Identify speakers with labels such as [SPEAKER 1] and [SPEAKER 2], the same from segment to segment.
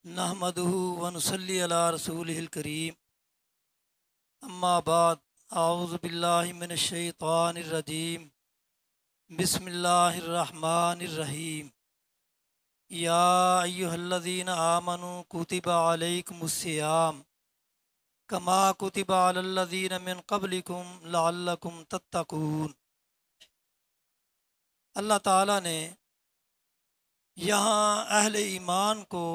[SPEAKER 1] نحمدہ ونصلی علی رسولہ الکریم اما بعد اعوذ باللہ من الشیطان الرجیم بسم اللہ الرحمن الرحیم یا ایہا الذین آمنوا کتب علیکم الصیام کما کتب علی الذین من قبلکم لعلکم تتقون۔ اللہ تعالیٰ نے یہاں اہل ایمان کو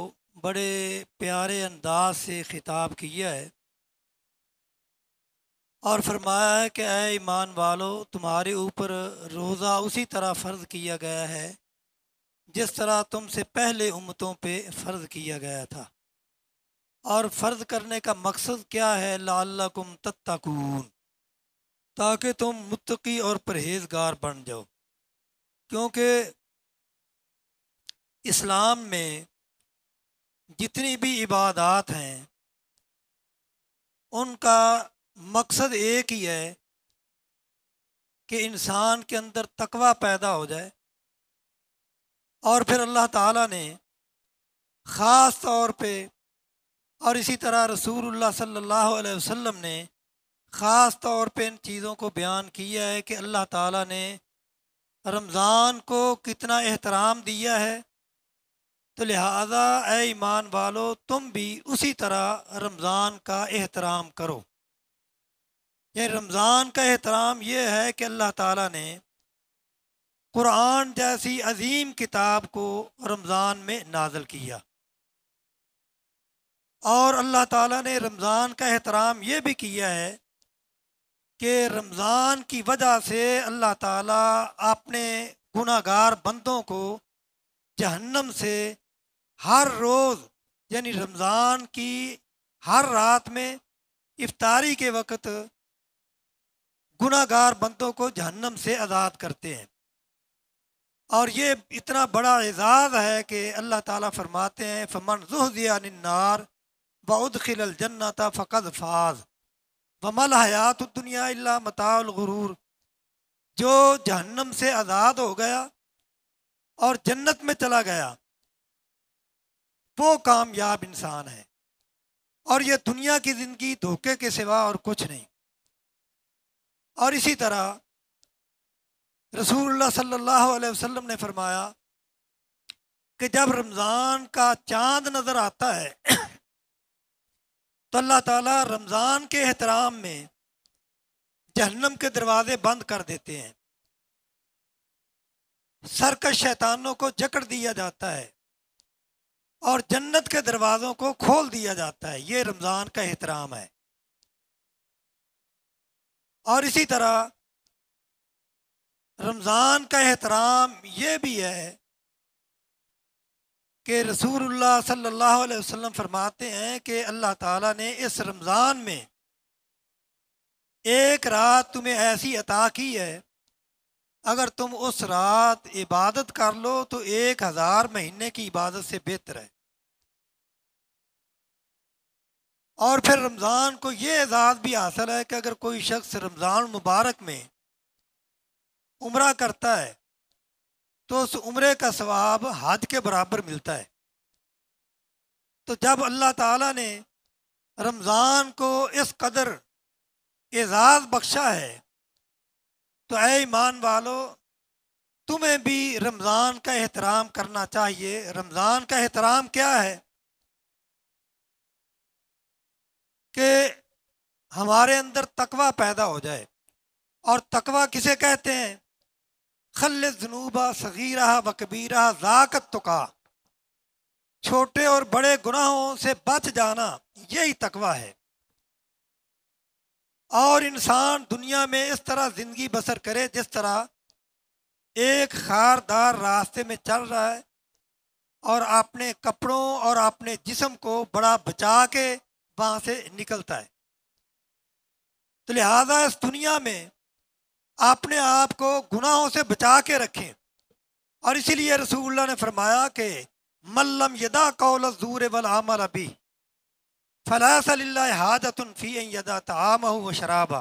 [SPEAKER 1] بڑے پیارے انداز سے خطاب کیا ہے اور فرمایا ہے کہ اے ایمان والو، تمہارے اوپر روزہ اسی طرح فرض کیا گیا ہے جس طرح تم سے پہلے امتوں پہ فرض کیا گیا تھا۔ اور فرض کرنے کا مقصد کیا ہے؟ لعلکم تتقون، تاکہ تم متقی اور پرہیزگار بن جاؤ، کیونکہ اسلام میں جتنی بھی عبادات ہیں ان کا مقصد ایک ہی ہے کہ انسان کے اندر تقوی پیدا ہو جائے۔ اور پھر اللہ تعالیٰ نے خاص طور پہ اور اسی طرح رسول اللہ صلی اللہ علیہ وسلم نے خاص طور پہ ان چیزوں کو بیان کیا ہے کہ اللہ تعالیٰ نے رمضان کو کتنا احترام دیا ہے، تو لہٰذا اے ایمان والو تم بھی اسی طرح رمضان کا احترام کرو۔ یہ رمضان کا احترام یہ ہے کہ اللہ تعالیٰ نے قرآن جیسی عظیم کتاب کو رمضان میں نازل کیا، اور اللہ تعالیٰ نے رمضان کا احترام یہ بھی کیا ہے کہ رمضان کی وجہ سے اللہ تعالیٰ اپنے گناہ گار بندوں کو جہنم سے ہر روز، یعنی رمضان کی ہر رات میں افطاری کے وقت گناہ گار بندوں کو جہنم سے آزاد کرتے ہیں۔ اور یہ اتنا بڑا اعزاز ہے کہ اللہ تعالیٰ فرماتے ہیں فمن زحزح عن النار وادخل الجنۃ فقد فاز وما الحیات الدنیا الا متاع الغرور۔ جو جہنم سے آزاد ہو گیا اور جنت میں چلا گیا وہ کامیاب انسان ہے، اور یہ دنیا کی زندگی دھوکے کے سوا اور کچھ نہیں۔ اور اسی طرح رسول اللہ صلی اللہ علیہ وسلم نے فرمایا کہ جب رمضان کا چاند نظر آتا ہے تو اللہ تعالیٰ رمضان کے احترام میں جہنم کے دروازے بند کر دیتے ہیں، سرکش شیطانوں کو جکڑ دیا جاتا ہے اور جنت کے دروازوں کو کھول دیا جاتا ہے۔ یہ رمضان کا احترام ہے۔ اور اسی طرح رمضان کا احترام یہ بھی ہے کہ رسول اللہ صلی اللہ علیہ وسلم فرماتے ہیں کہ اللہ تعالیٰ نے اس رمضان میں ایک رات تمہیں ایسی عطا کی ہے، اگر تم اس رات عبادت کر لو تو 1000 مہینے کی عبادت سے بہتر ہے۔ اور پھر رمضان کو یہ اعزاز بھی حاصل ہے کہ اگر کوئی شخص رمضان مبارک میں عمرہ کرتا ہے تو اس عمرے کا ثواب حج کے برابر ملتا ہے۔ تو جب اللہ تعالیٰ نے رمضان کو اس قدر اعزاز بخشا ہے تو اے ایمان والو تمہیں بھی رمضان کا احترام کرنا چاہیے۔ رمضان کا احترام کیا ہے کہ ہمارے اندر تقوی پیدا ہو جائے۔ اور تقوی کسے کہتے ہیں؟ خل الذنوب صغیرہ و کبیرہ ذاک التقیٰ، چھوٹے اور بڑے گناہوں سے بچ جانا، یہی تقوی ہے۔ اور انسان دنیا میں اس طرح زندگی بسر کرے جس طرح ایک خاردار راستے میں چل رہا ہے اور اپنے کپڑوں اور اپنے جسم کو بڑا بچا کے وہاں سے نکلتا ہے۔ تو لہٰذا اس دنیا میں اپنے آپ کو گناہوں سے بچا کے رکھیں۔ اور اسی لیے رسول اللہ نے فرمایا کہ من لم یدع قول الزور والعمل بہ فلیس للہ حاجۃ فی ان یدع طعامہ و شرابہ۔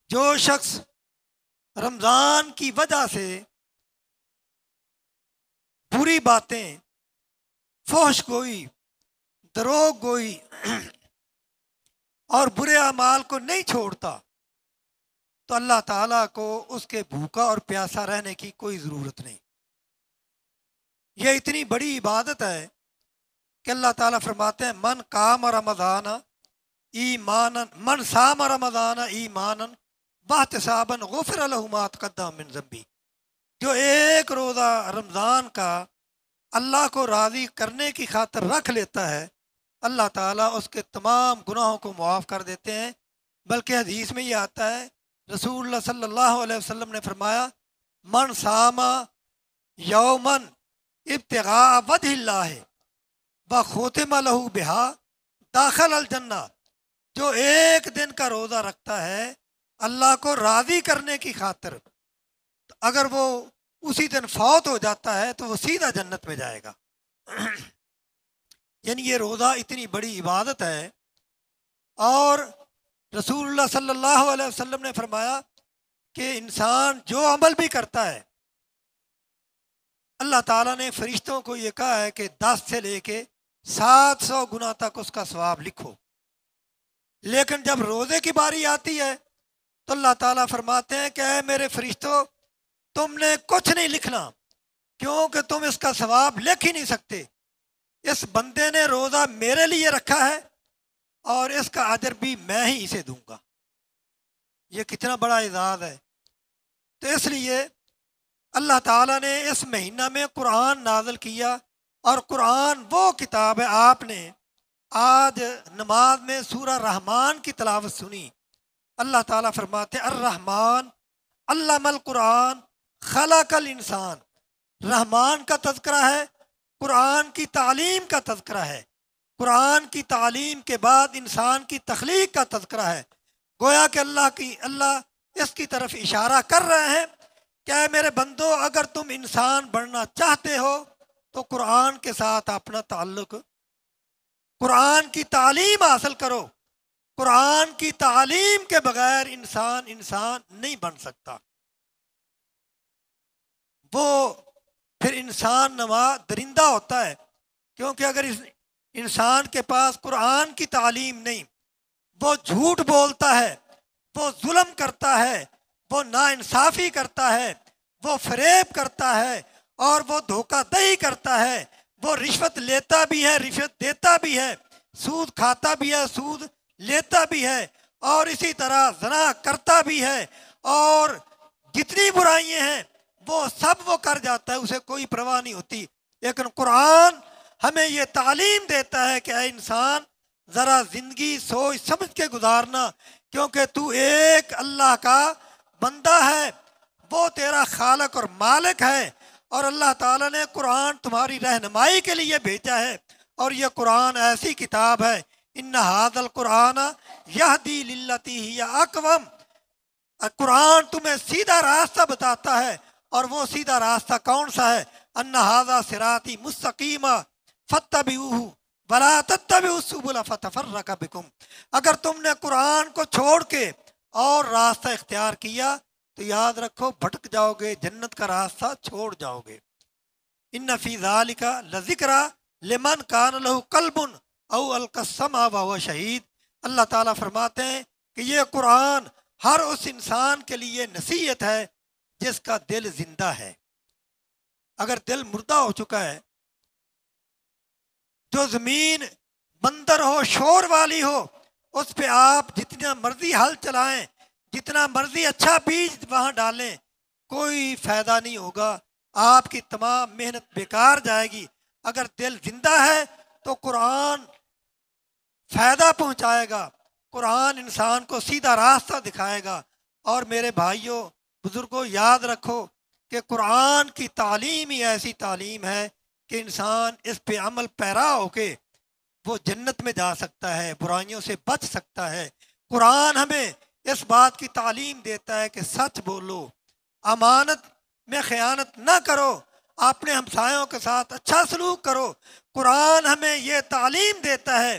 [SPEAKER 1] جو شخص رمضان کی وجہ سے بری باتیں، فحش گوئی دروغ گوئی اور برے اعمال کو نہیں چھوڑتا تو اللہ تعالیٰ کو اس کے بھوکا اور پیاسا رہنے کی کوئی ضرورت نہیں۔ یہ اتنی بڑی عبادت ہے کہ اللہ تعالیٰ فرماتے ہیں من قام رمضان ایمانا من صام رمضان ایمانا واحتسابا غفر له ما تقدم من ذنبی، جو ایک روزہ رمضان کا اللہ کو راضی کرنے کی خاطر رکھ لیتا ہے اللہ تعالیٰ اس کے تمام گناہوں کو معاف کر دیتے ہیں۔ بلکہ حدیث میں یہ آتا ہے، رسول اللہ صلی اللہ علیہ وسلم نے فرمایا من صام یومن ابتغاء وجہ اللہ وختم لہ بہا داخل الجنہ، جو ایک دن کا روزہ رکھتا ہے اللہ کو راضی کرنے کی خاطر، اگر وہ اسی دن فوت ہو جاتا ہے تو وہ سیدھا جنت میں جائے گا۔ یعنی یہ روزہ اتنی بڑی عبادت ہے، اور رسول اللہ صلی اللہ علیہ وسلم نے فرمایا کہ انسان جو عمل بھی کرتا ہے اللہ تعالیٰ نے فرشتوں کو یہ کہا ہے کہ 10 سے لے کے 700 گنا تک اس کا ثواب لکھو، لیکن جب روزے کی باری آتی ہے تو اللہ تعالیٰ فرماتے ہیں کہ اے میرے فرشتوں، تم نے کچھ نہیں لکھنا، کیونکہ تم اس کا ثواب لکھ ہی نہیں سکتے، اس بندے نے روزہ میرے لیے رکھا ہے اور اس کا اجر بھی میں ہی اسے دوں گا۔ یہ کتنا بڑا اعزاز ہے۔ تو اس لیے اللہ تعالیٰ نے اس مہینہ میں قرآن نازل کیا، اور قرآن وہ کتاب ہے، آپ نے آج نماز میں سورہ رحمان کی تلاوت سنی، اللہ تعالیٰ فرماتے الرحمن علم القرآن خلق الانسان، رحمان کا تذکرہ ہے، قرآن کی تعلیم کا تذکرہ ہے، قرآن کی تعلیم کے بعد انسان کی تخلیق کا تذکرہ ہے۔ گویا کہ اللہ اس کی طرف اشارہ کر رہے ہیں کہ اے میرے بندو، اگر تم انسان بننا چاہتے ہو تو قرآن کے ساتھ اپنا تعلق، قرآن کی تعلیم حاصل کرو۔ قرآن کی تعلیم کے بغیر انسان نہیں بن سکتا، وہ پھر انسان نما درندہ ہوتا ہے، کیونکہ اگر انسان کے پاس قرآن کی تعلیم نہیں، وہ جھوٹ بولتا ہے، وہ ظلم کرتا ہے، وہ ناانصافی کرتا ہے، وہ فریب کرتا ہے، اور وہ دھوکہ دہی کرتا ہے، وہ رشوت لیتا بھی ہے، رشوت دیتا بھی ہے، سود کھاتا بھی ہے، سود لیتا بھی ہے، اور اسی طرح زنا کرتا بھی ہے، اور جتنی برائیاں ہیں وہ سب وہ کر جاتا ہے، اسے کوئی پرواہ نہیں ہوتی۔ لیکن قرآن ہمیں یہ تعلیم دیتا ہے کہ اے انسان، ذرا زندگی سوچ سمجھ کے گزارنا، کیونکہ تو ایک اللہ کا بندہ ہے، وہ تیرا خالق اور مالک ہے، اور اللہ تعالیٰ نے قرآن تمہاری رہنمائی کے لیے بھیجا ہے، اور یہ قرآن ایسی کتاب ہے ان ھذا القرآن یہدی للتی ہی اقوم، قرآن تمہیں سیدھا راستہ بتاتا ہے، اور وہ سیدھا راستہ کون سا ہے؟ ان ھذا صراطی مستقیم فاتبعوہ ولا تتبعوا السبل فتفرق بکم، اگر تم نے قرآن کو چھوڑ کے اور راستہ اختیار کیا تو یاد رکھو بھٹک جاؤ گے، جنت کا راستہ چھوڑ جاؤ گے۔ ان فی ذالک لذکری لمن کان لہ قلب او القی السمع وہو شہید، اللہ تعالیٰ فرماتے ہیں کہ یہ قرآن ہر اس انسان کے لیے نصیحت ہے جس کا دل زندہ ہے۔ اگر دل مردہ ہو چکا ہے، جو زمین بندر ہو، شور والی ہو، اس پہ آپ جتنا مرضی ہل چلائیں، جتنا مرضی اچھا بیج وہاں ڈالیں، کوئی فائدہ نہیں ہوگا، آپ کی تمام محنت بیکار جائے گی۔ اگر دل زندہ ہے تو قرآن فائدہ پہنچائے گا، قرآن انسان کو سیدھا راستہ دکھائے گا۔ اور میرے بھائیوں بزرگوں، یاد رکھو کہ قرآن کی تعلیم ہی ایسی تعلیم ہے کہ انسان اس پہ عمل پیرا ہو کے وہ جنت میں جا سکتا ہے، برائیوں سے بچ سکتا ہے۔ قرآن ہمیں اس بات کی تعلیم دیتا ہے کہ سچ بولو، امانت میں خیانت نہ کرو، اپنے ہمسایوں کے ساتھ اچھا سلوک کرو۔ قرآن ہمیں یہ تعلیم دیتا ہے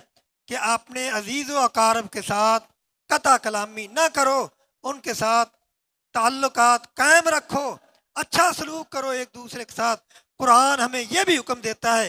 [SPEAKER 1] کہ اپنے عزیز و اقارب کے ساتھ قطع کلامی نہ کرو، ان کے ساتھ تعلقات قائم رکھو، اچھا سلوک کرو ایک دوسرے کے ساتھ۔ قرآن ہمیں یہ بھی حکم دیتا ہے